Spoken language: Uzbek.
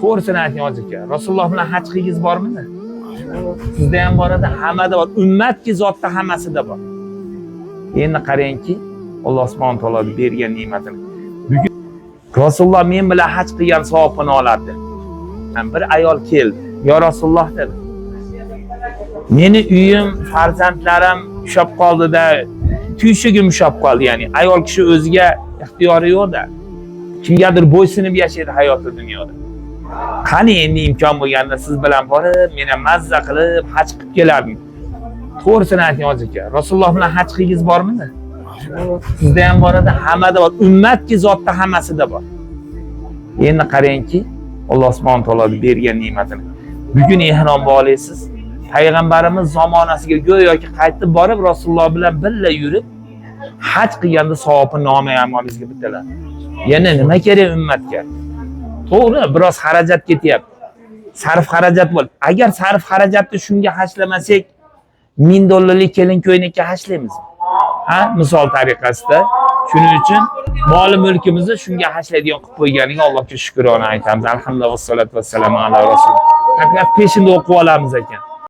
To'g'risini ayting hozir aka. Rasululloh bilan haj qilgingiz bormidi? Sizda ham bor edi, hammada bor. Ummatki zotda hammasida bor. Endi qarangki, Alloh subhanahu va taolo bergan ne'matini. Bugun Rasululloh men bilan haj qilgan savobini oladi. Bir ayol keldi. "Ya Rasululloh" dedi. "Meni uyim, farzandlarim ushab qoldi-da, tuyshigim ushab qoldi." Ya'ni ayol kishi o'ziga ixtiyori yo'q-da. Kimgadir bo'ysunib yashaydi hayotda dunyoda. Qani endi imkon bo'lganda siz bilan borib, meni mazza qilib haj qilib kelardim. To'g'risini ayting hozir aka. Rasululloh bilan haj qilgingiz bormidi? Sizda ham bor edi, hammada bor. Ummatki zotda hammasida bor. Endi qarangki, Alloh subhanahu va taolo bergan ne'matini. Bugun ehromga olasiz. Payg'ambarimiz zamonasiga go'yoki qaytib borib Rasululloh bilan birga yurib haj qilganda savobini noma'lumingizga bitiladi. Yana nima kerak ummatga? To'g'ri, biroz xarajat ketyapti. Sarf xarajat bo'l. Agar sarf xarajatni shunga hashlamasak, $1000 kelin ko'ynakka hashlaymiz. Ha, misol tariqasida. Shuning uchun mol mulkimizni shunga hashlaydigan qilib qo'yganiga Allohga shukrona aytamiz. Alhamdulillah va salatu vassalamu ala rasul. Faqat peshinda o'qib olamiz ekan.